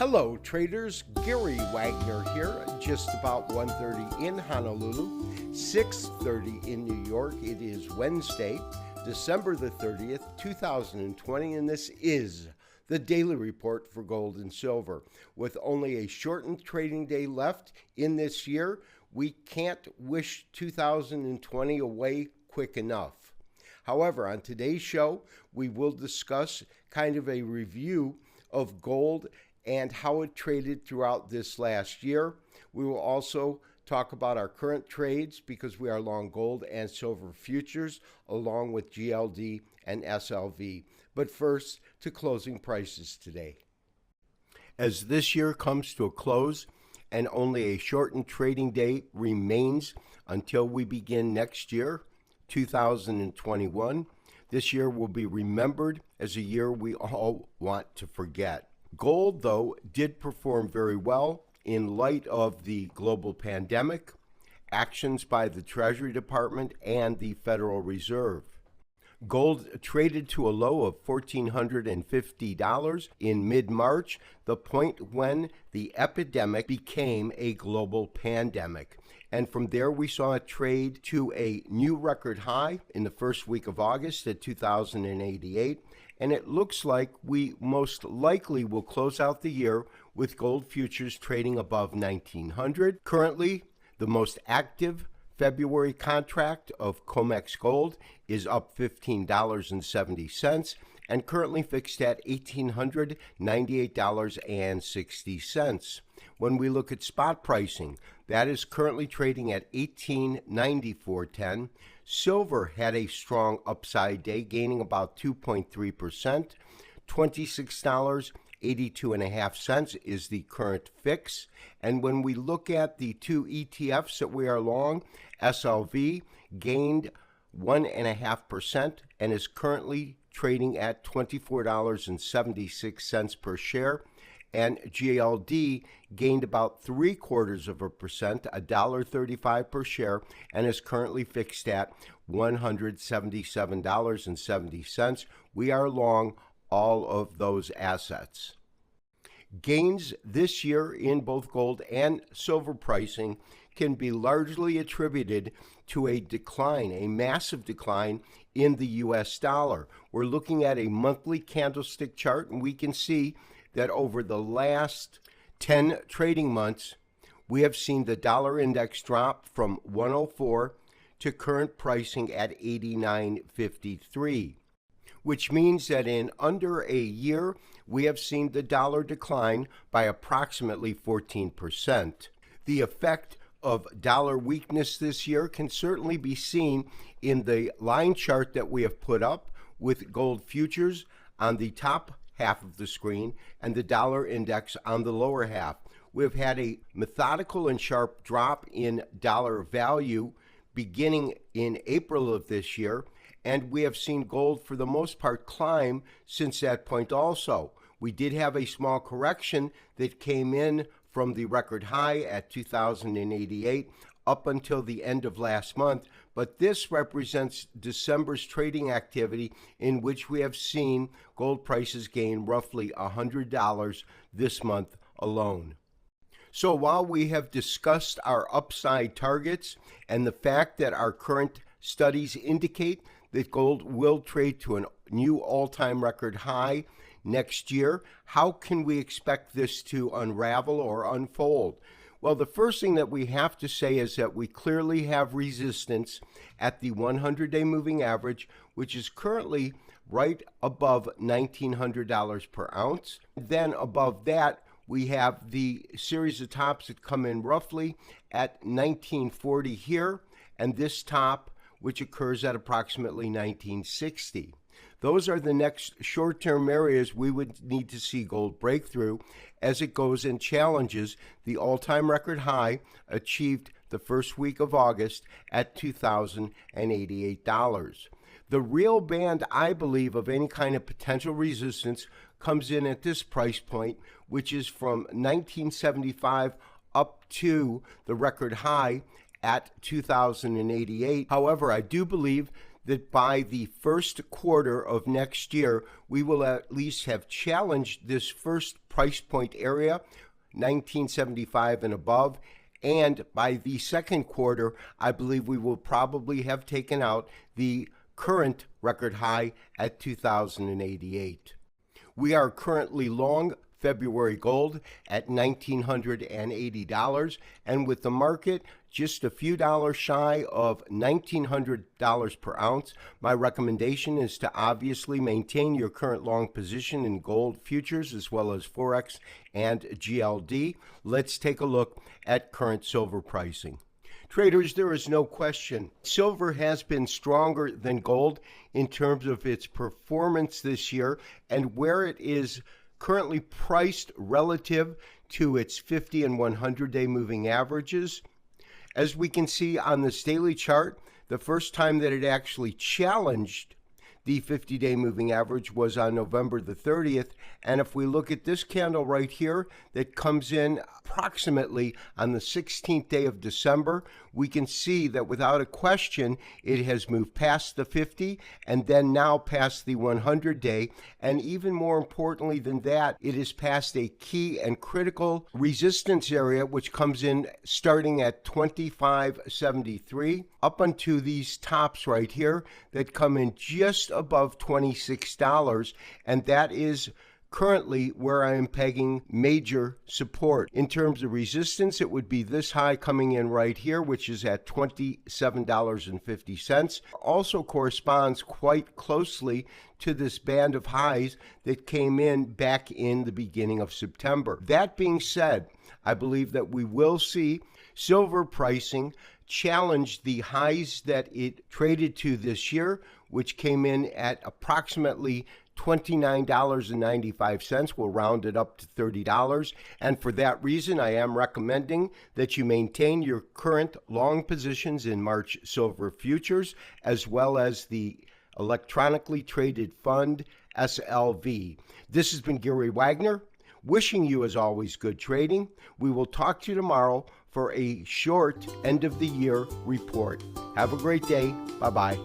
Hello traders, Gary Wagner here, just about 1:30 in Honolulu, 6:30 in New York. It is Wednesday, December the 30th, 2020, and this is the Daily Report for Gold and Silver. With only a shortened trading day left in this year, we can't wish 2020 away quick enough. However, on today's show, we will discuss kind of a review of gold and how it traded throughout this last year. We will also talk about our current trades because we are long gold and silver futures along with GLD and SLV. But first, to closing prices today. As this year comes to a close and only a shortened trading day remains until we begin next year, 2021, this year will be remembered as a year we all want to forget. Gold, though, did perform very well in light of the global pandemic, actions by the Treasury Department, and the Federal Reserve. Gold traded to a low of $1,450 in mid-March, the point when the epidemic became a global pandemic. And from there, we saw it trade to a new record high in the first week of August at 2,088. And it looks like we most likely will close out the year with gold futures trading above 1,900. Currently, the most active February contract of COMEX Gold is up $15.70 and currently fixed at $1,898.60. When we look at spot pricing, that is currently trading at $18.9410. Silver had a strong upside day, gaining about 2.3%. $26.82.5 is the current fix. And when we look at the two ETFs that we are long, SLV gained 1.5% and is currently trading at $24.76 per share. And GLD gained about 0.75%, $1.35 per share, and is currently fixed at $177.70. We are long all of those assets. Gains this year in both gold and silver pricing can be largely attributed to a decline, a massive decline in the US dollar. We're looking at a monthly candlestick chart, and we can see that over the last 10 trading months, we have seen the dollar index drop from 104 to current pricing at 89.53, which means that in under a year, we have seen the dollar decline by approximately 14%. The effect of dollar weakness this year can certainly be seen in the line chart that we have put up with gold futures on the top half of the screen and the dollar index on the lower half. We've had a methodical and sharp drop in dollar value beginning in April of this year, and we have seen gold for the most part climb since that point also. We did have a small correction that came in from the record high at 2,088 up until the end of last month, but this represents December's trading activity in which we have seen gold prices gain roughly $100 this month alone. So while we have discussed our upside targets and the fact that our current studies indicate that gold will trade to a new all-time record high next year, how can we expect this to unravel or unfold? Well, the first thing that we have to say is that we clearly have resistance at the 100-day moving average, which is currently right above $1,900 per ounce. Then above that, we have the series of tops that come in roughly at 1940 here, and this top, which occurs at approximately 1960. Those are the next short-term areas we would need to see gold break through as it goes and challenges the all-time record high achieved the first week of August at $2,088. The real band, I believe, of any kind of potential resistance comes in at this price point, which is from 1975 up to the record high at 2,088. However, I do believe that by the first quarter of next year, we will at least have challenged this first price point area, 1975 and above. And by the second quarter, I believe we will probably have taken out the current record high at 2,088. We are currently long February gold at $1,980, and with the market just a few dollars shy of $1,900 per ounce, my recommendation is to obviously maintain your current long position in gold futures as well as Forex and GLD. Let's take a look at current silver pricing. Traders, there is no question silver has been stronger than gold in terms of its performance this year and where it is currently priced relative to its 50 and 100-day moving averages. As we can see on this daily chart, the first time that it actually challenged the 50-day moving average was on November the 30th. And if we look at this candle right here that comes in approximately on the 16th day of December, we can see that without a question, it has moved past the 50 and then now past the 100-day. And even more importantly than that, it is past a key and critical resistance area, which comes in starting at 25.73 up onto these tops right here that come in just above $26, and that is currently where I am pegging major support. In terms of resistance, it would be this high coming in right here, which is at $27.50. Also corresponds quite closely to this band of highs that came in back in the beginning of September. That being said, I believe that we will see silver pricing challenge the highs that it traded to this year, which came in at approximately $29.95. We'll round it up to $30. And for that reason, I am recommending that you maintain your current long positions in March silver futures, as well as the electronically traded fund SLV. This has been Gary Wagner, wishing you, as always, good trading. We will talk to you tomorrow for a short end of the year report. Have a great day. Bye-bye.